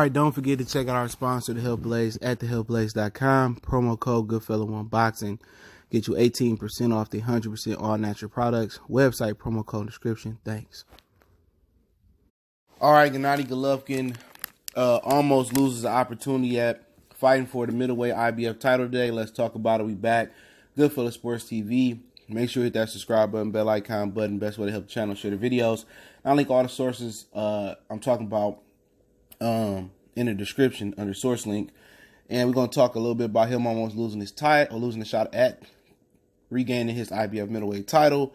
right, don't forget to check out our sponsor, The Health Blaze, at thehealthblaze.com. Promo code Goodfellow1Boxing. Get you 18% off the 100% all natural products. Website, promo code, description. Thanks. All right, Gennady Golovkin almost loses the opportunity at fighting for the middleweight IBF title today. Let's talk about it. We back. Goodfellow Sports TV. Make sure you hit that subscribe button, bell icon button. Best way to help the channel, share the videos. I'll link all the sources I'm talking about in the description under source link. And we're going to talk a little bit about him almost losing his title, or losing the shot at regaining his IBF middleweight title.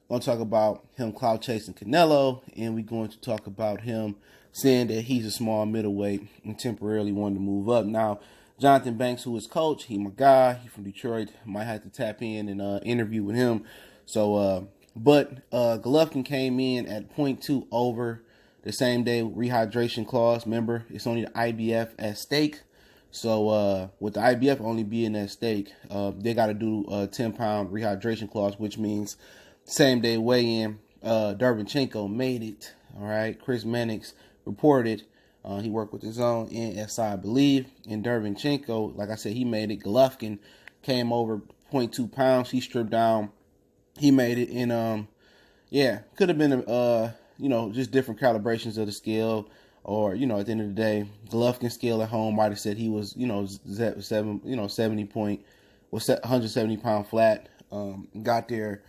We're going to talk about him clout chasing Canelo. And we're going to talk about him saying that he's a small middleweight and temporarily wanted to move up. Now, Jonathan Banks, who is coach, he my guy. He from Detroit. Might have to tap in and interview with him. So, but Golovkin came in at 0.2 over the same day rehydration clause. Remember, it's only the IBF at stake. So with the IBF only being at stake, they got to do a 10-pound rehydration clause, which means same day weigh-in. Derevyanchenko made it. All right, Chris Mannix reported. He worked with his own NSI, I believe. And Derevyanchenko, like I said, he made it. Golovkin came over 0.2 pounds. He stripped down. He made it. And, yeah, could have been, just different calibrations of the scale. Or, at the end of the day, Golovkin's scale at home might have said he was, 170 pound flat. Got there,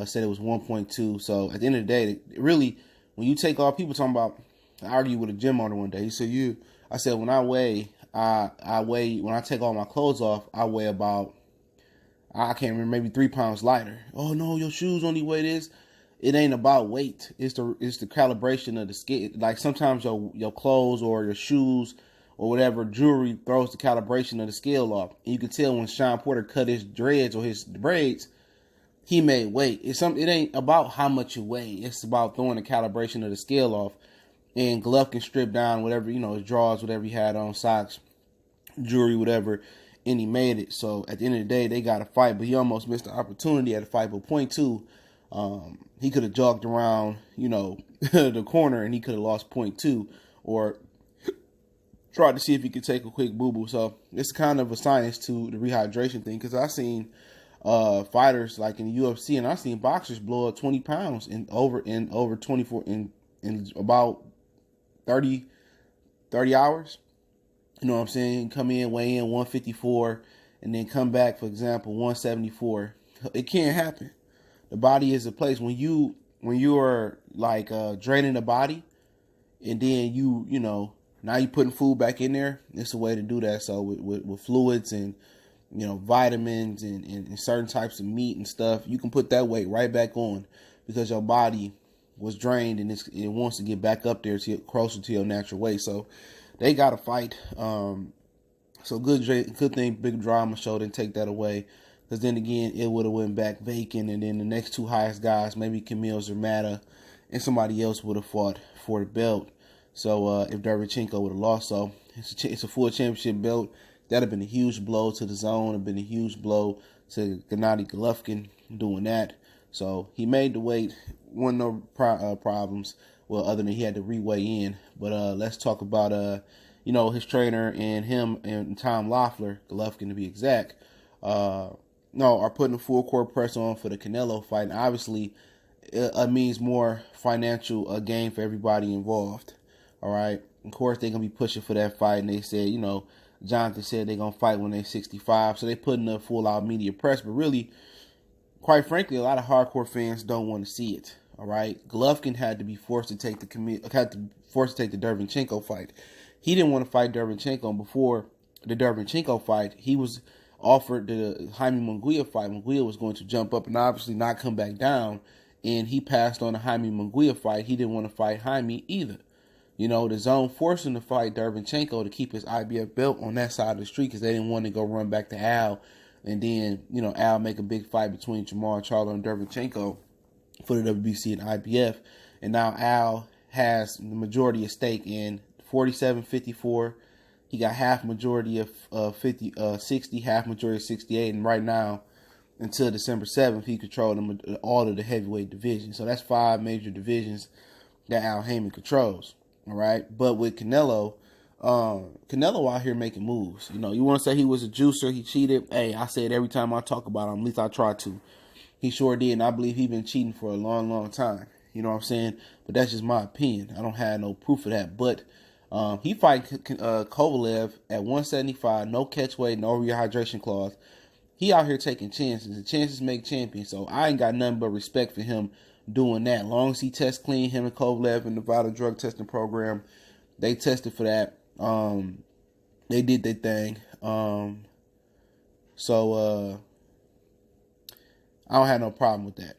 said it was 1.2. So at the end of the day, really, when you take off, people talking about, I argued with a gym owner one day. He said, I said, when I weigh, when I take all my clothes off, I weigh about, I can't remember, maybe 3 pounds lighter. Oh no, your shoes only weigh this. It ain't about weight. It's the calibration of the scale. Like sometimes your clothes or your shoes or whatever jewelry throws the calibration of the scale off. And you can tell when Sean Porter cut his dreads or his braids, he made weight. It ain't about how much you weigh. It's about throwing the calibration of the scale off. And Golovkin stripped down whatever, his drawers, whatever he had on, socks, jewelry, whatever, and he made it. So at the end of the day, they got to fight, but he almost missed the opportunity at a fight. But 0.2, he could have jogged around, the corner, and he could have lost 0.2 or tried to see if he could take a quick boo-boo. So it's kind of a science to the rehydration thing, because I've seen fighters like in the UFC, and I've seen boxers blow up 20 pounds in over 24 in about 30 hours. You know what I'm saying? Come in, weigh in 154, and then come back, for example, 174. It can't happen. The body is a place when you are like draining the body, and then now you putting food back in there. It's a way to do that. So with fluids and vitamins and certain types of meat and stuff, you can put that weight right back on, because your body was drained and it wants to get back up there to closer to your natural weight. So they got to fight. So good thing Big Drama Show didn't take that away, because then again it would have went back vacant, and then the next two highest guys, maybe Kamil Zermatta and somebody else, would have fought for the belt. So if Derevyanchenko would have lost, so it's a full championship belt. That'd have been a huge blow to the zone. Have been a huge blow to Gennady Golovkin doing that. So he made the weight. No problems. Well, other than he had to reweigh in. But let's talk about his trainer and him and Tom Loeffler, Golovkin to be exact. Are putting a full court press on for the Canelo fight. And obviously, it means more financial gain for everybody involved. All right. Of course, they're gonna be pushing for that fight, and they said, Jonathan said they're gonna fight when they're 65. So they're putting a full out media press, but really, quite frankly, a lot of hardcore fans don't want to see it. All right, Golovkin had to be forced to take the Derevyanchenko fight. He didn't want to fight Derevyanchenko, and before the Derevyanchenko fight, he was offered the Jaime Munguia fight. Munguia was going to jump up and obviously not come back down, and he passed on the Jaime Munguia fight. He didn't want to fight Jaime either. The zone forced him to fight Derevyanchenko to keep his IBF belt on that side of the street, because they didn't want to go run back to Al, and then Al make a big fight between Jamar Charlo and Derevyanchenko for the WBC and IBF. And now Al has the majority of stake in 47-54. He got half majority of 60, half majority of 68. And right now, until December 7th, he controlled all of the heavyweight divisions. So that's 5 major divisions that Al Haymon controls. All right. But with Canelo, Canelo out here making moves. You know, you want to say he was a juicer, he cheated. Hey, I say it every time I talk about him. At least I try to. He sure did, and I believe he's been cheating for a long, long time. You know what I'm saying? But that's just my opinion. I don't have no proof of that. But he fight Kovalev at 175, no catch weight, no rehydration clause. He out here taking chances, and chances make champions. So I ain't got nothing but respect for him doing that. Long as he tests clean, him and Kovalev in the Nevada drug testing program, they tested for that. They did their thing. So I don't have no problem with that.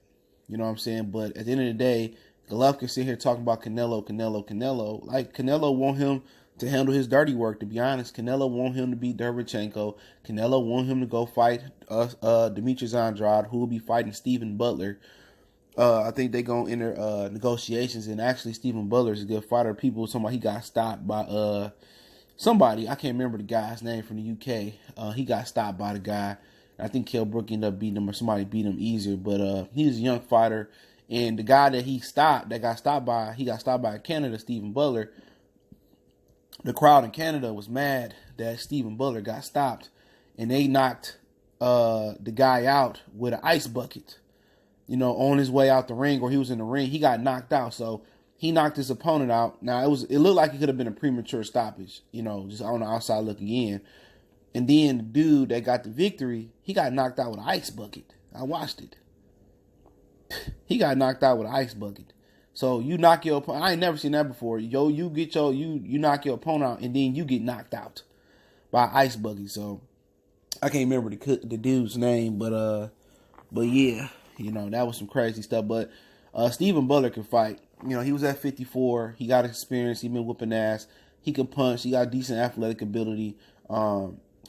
You know what I'm saying? But at the end of the day, Golovkin sit here talking about Canelo. Like, Canelo want him to handle his dirty work, to be honest. Canelo want him to beat Derevchenko. Canelo want him to go fight Demetrius Andrade, who will be fighting Stephen Butler. I think they going to enter negotiations, and actually Stephen Butler is a good fighter. People talking about he got stopped by somebody. I can't remember the guy's name from the UK. He got stopped by the guy. I think Kell Brook ended up beating him, or somebody beat him easier. But he was a young fighter, and the guy that he got stopped by Canada, Stephen Butler. The crowd in Canada was mad that Stephen Butler got stopped, and they knocked the guy out with an ice bucket. You know, on his way out the ring, or he was in the ring, he got knocked out. So he knocked his opponent out. Now it looked like it could have been a premature stoppage, you know, just on the outside looking in. And then the dude that got the victory, he got knocked out with an ice bucket. I watched it. He got knocked out with an ice bucket. So you knock your opponent. I ain't never seen that before. You knock your opponent out, and then you get knocked out by an ice bucket. So I can't remember the dude's name, but yeah, you know, that was some crazy stuff. But Stephen Butler can fight. You know, he was at 54. He got experience. He been whooping ass. He can punch. He got decent athletic ability.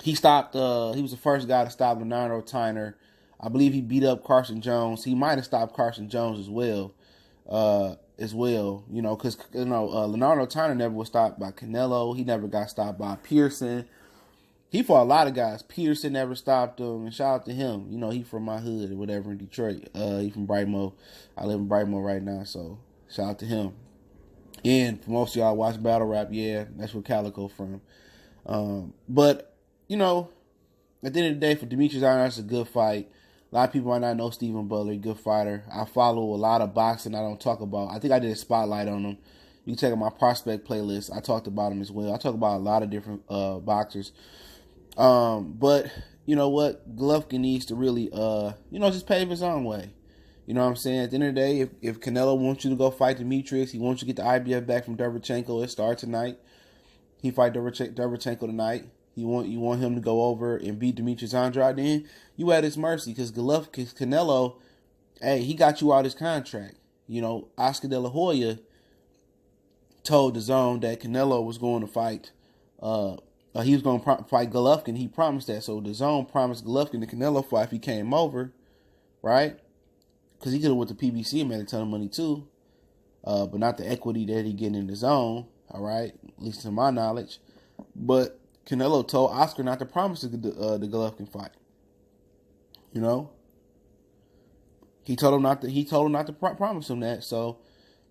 He was the first guy to stop Leonardo Tyner. I believe he beat up Carson Jones. He might have stopped Carson Jones as well. You know, because, you know, Leonardo Tyner never was stopped by Canelo. He never got stopped by Pearson. He fought a lot of guys. Pearson never stopped him, and shout out to him. You know, he from my hood or whatever in Detroit. He from Brightmoor. I live in Brightmoor right now, so shout out to him. And for most of y'all watch battle rap, yeah, that's where Calico from. But, you know, at the end of the day, for Demetrius Andrade, it's a good fight. A lot of people might not know Stephen Butler, good fighter. I follow a lot of boxing I don't talk about. I think I did a spotlight on him. You can check out my prospect playlist. I talked about him as well. I talk about a lot of different boxers. But you know what? Golovkin needs to really, just pave his own way. You know what I'm saying? At the end of the day, if Canelo wants you to go fight Demetrius, he wants you to get the IBF back from Derevchenko. It starts tonight. He fight Derevchenko tonight. You want him to go over and beat Demetrius Andrade. Then you at his mercy, because Canelo, hey, he got you out his contract. You know, Oscar De La Hoya told DAZN that Canelo was going to fight. He was going to fight Golovkin. He promised that. So DAZN promised Golovkin the Canelo fight if he came over, right? Because he could have went to PBC and made a ton of money too, but not the equity that he getting in DAZN. All right, at least to my knowledge. But Canelo told Oscar not to promise the Golovkin fight. You know, he told him not to promise him that. So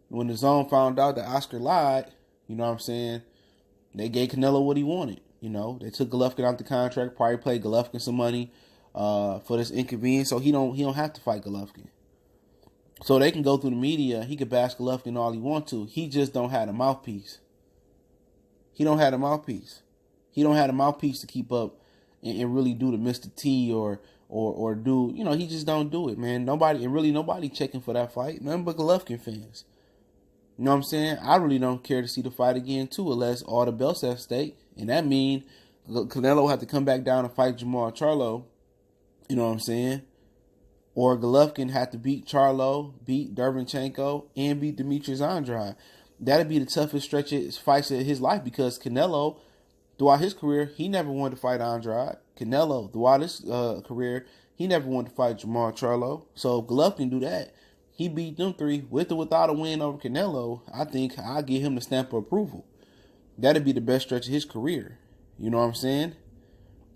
when DAZN found out that Oscar lied, you know what I'm saying, they gave Canelo what he wanted. You know, they took Golovkin out the contract, probably paid Golovkin some money for this inconvenience, so he don't have to fight Golovkin. So they can go through the media. He could bash Golovkin all he wants to. He just don't have a mouthpiece. He don't have a mouthpiece. He don't have a mouthpiece to keep up and really do the Mr. T or do, you know, he just don't do it, man. Nobody checking for that fight. Nothing but Golovkin fans. You know what I'm saying? I really don't care to see the fight again, too, unless all the belts at stake. And that means Canelo have to come back down and fight Jamal Charlo. You know what I'm saying? Or Golovkin had to beat Charlo, beat Derevchenko, and beat Demetrius Andrade. That'd be the toughest stretch of fights of his life, because Canelo, throughout his career, he never wanted to fight Andrade. Canelo, throughout his career, he never wanted to fight Jamal Charlo. So if Golovkin do that, he beat them three with or without a win over Canelo. I think I'll give him the stamp of approval. That'd be the best stretch of his career. You know what I'm saying?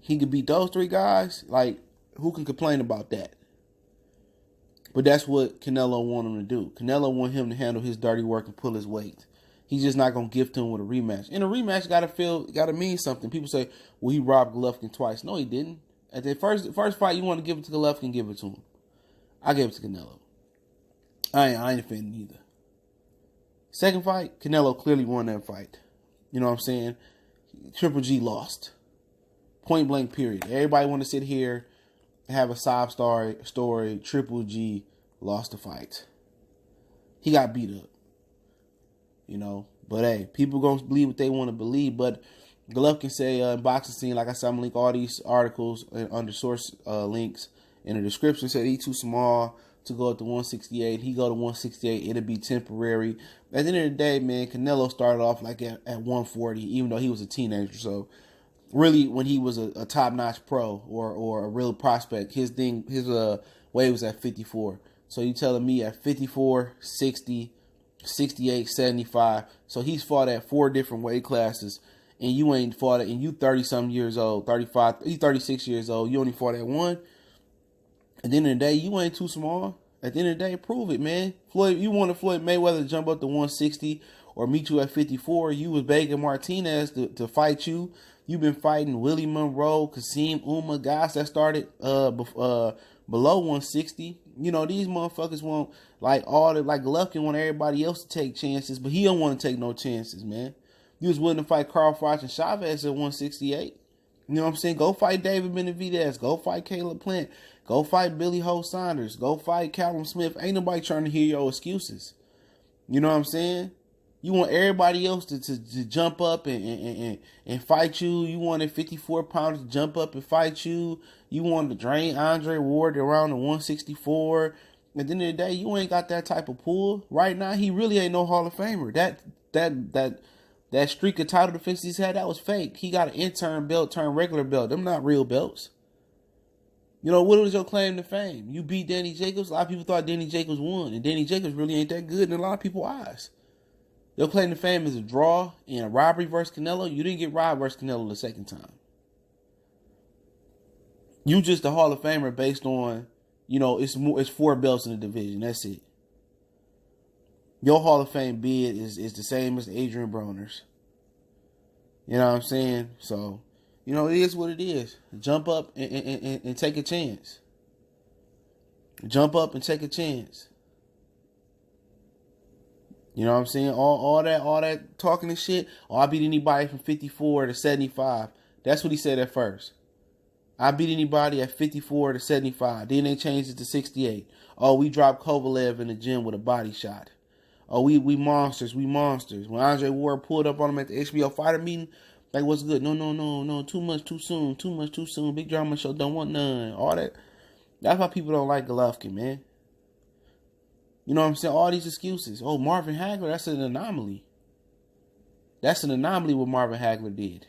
He could beat those three guys. Like, who can complain about that? But that's what Canelo want him to do. Canelo want him to handle his dirty work and pull his weight. He's just not gonna gift him with a rematch. And a rematch gotta mean something. People say, well, he robbed Golovkin twice. No, he didn't. At the first fight, you want to give it to Golovkin, give it to him. I gave it to Canelo. I ain't offended either. Second fight, Canelo clearly won that fight. You know what I'm saying? Triple G lost. Point blank, period. Everybody want to sit here and have a sob story. Triple G lost the fight. He got beat up. You know, but hey, people gonna believe what they want to believe. But Golovkin say boxing scene, like I said, I'm gonna link all these articles under source links in the description. Said he too small to go up to 168. He go to 168. It'll be temporary. At the end of the day, man, Canelo started off like at 140, even though he was a teenager. So really, when he was a top notch pro or a real prospect, his weight was at 54. So you telling me at 54, 60. 68, 75. So he's fought at 4 different weight classes, and you ain't fought it. And you 30-something years old, 35, you 36 years old. You only fought at 1. At the end of the day, you ain't too small. At the end of the day, prove it, man. Floyd, you wanted Floyd Mayweather to jump up to 160 or meet you at 54. You was begging Martinez to fight you. You've been fighting Willie Monroe, Kasim Uma, guys that started below 160. You know, these motherfuckers want like Golovkin want everybody else to take chances, but he don't want to take no chances, man. You was willing to fight Carl Froch and Chavez at 168. You know what I'm saying? Go fight David Benavidez. Go fight Caleb Plant. Go fight Billy Ho Saunders. Go fight Callum Smith. Ain't nobody trying to hear your excuses. You know what I'm saying? You want everybody else to jump up and fight you. You wanted 54 pounds to jump up and fight you. You wanted to drain Andre Ward around the 164. At the end of the day, you ain't got that type of pull. Right now, he really ain't no Hall of Famer. That streak of title defense he's had, that was fake. He got an intern belt turned regular belt. Them not real belts. You know, what was your claim to fame? You beat Danny Jacobs. A lot of people thought Danny Jacobs won. And Danny Jacobs really ain't that good in a lot of people's eyes. Your claim to fame is a draw and a robbery versus Canelo. You didn't get robbed versus Canelo the second time. You just a Hall of Famer based on, you know, it's 4 belts in the division. That's it. Your Hall of Fame bid is the same as Adrian Broner's. You know what I'm saying? So, you know, it is what it is. Jump up and take a chance. Jump up and take a chance. You know what I'm saying? All that talking and shit. Oh, I beat anybody from 54 to 75. That's what he said at first. I beat anybody at 54 to 75. Then they changed it to 68. Oh, we dropped Kovalev in the gym with a body shot. Oh, we monsters. We monsters. When Andre Ward pulled up on him at the HBO fighter meeting, like, what's good? No. Too much too soon. Too much too soon. Big drama show. Don't want none. All that. That's why people don't like Golovkin, man. You know what I'm saying? All these excuses. Oh, Marvin Hagler, that's an anomaly. That's an anomaly what Marvin Hagler did.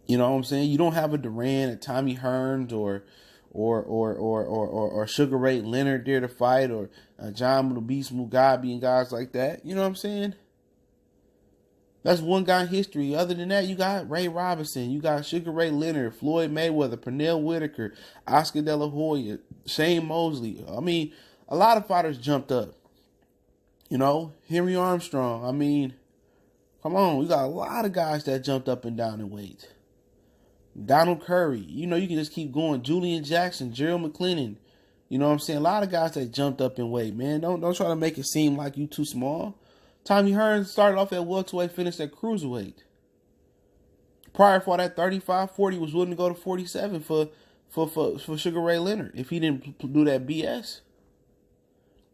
You know what I'm saying? You don't have a Duran, a Tommy Hearns, or Sugar Ray Leonard there to fight, or John the Beast Mugabe and guys like that. You know what I'm saying? That's one guy in history. Other than that, you got Ray Robinson, you got Sugar Ray Leonard, Floyd Mayweather, Pernell Whitaker, Oscar De La Hoya, Shane Mosley. I mean, a lot of fighters jumped up. You know, Henry Armstrong. I mean, come on, we got a lot of guys that jumped up and down in weight. Donald Curry. You know, you can just keep going. Julian Jackson, Gerald McClellan. You know what I'm saying? A lot of guys that jumped up in weight, man. Don't try to make it seem like you too small. Tommy Hearns started off at welterweight, finished at cruiserweight. Prior fought at 35, 40, was willing to go to 47 for Sugar Ray Leonard if he didn't do that BS.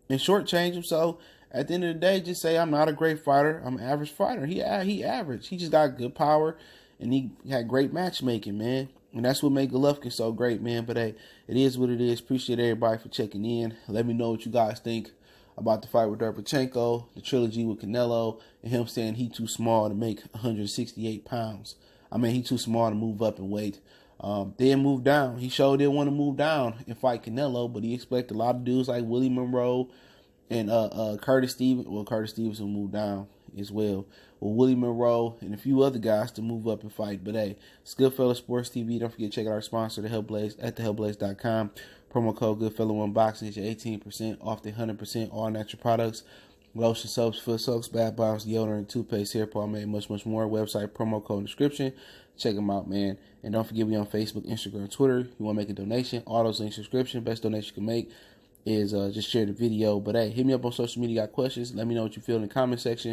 And shortchange him. So at the end of the day, just say I'm not a great fighter. I'm an average fighter. He average. He just got good power, and he had great matchmaking, man. And that's what made Golovkin so great, man. But hey, it is what it is. Appreciate everybody for checking in. Let me know what you guys think about the fight with Derpachenko, the trilogy with Canelo, and him saying he too small to make 168 pounds. I mean, he too small to move up in weight. Didn't move down. He sure didn't want to move down and fight Canelo, but he expected a lot of dudes like Willie Monroe and Curtis Stevens. Well, Curtis Stevens will move down as well. Well, Willie Monroe and a few other guys to move up and fight. But hey, it's Goodfellas Sports TV. Don't forget to check out our sponsor, The Hellblaze, at thehellblaze.com. Promo code Goodfellow Unboxing is your 18% off the 100% all natural products. lotion, soaps, foot soaks, bath bombs, deodorant, toothpaste, hair pomade, much more. Website, promo code in the description. Check them out, man. And don't forget, we on Facebook, Instagram, Twitter. You want to make a donation, all those links, subscription. Best donation you can make is just share the video. But hey, hit me up on social media. Got questions? Let me know what you feel in the comment section.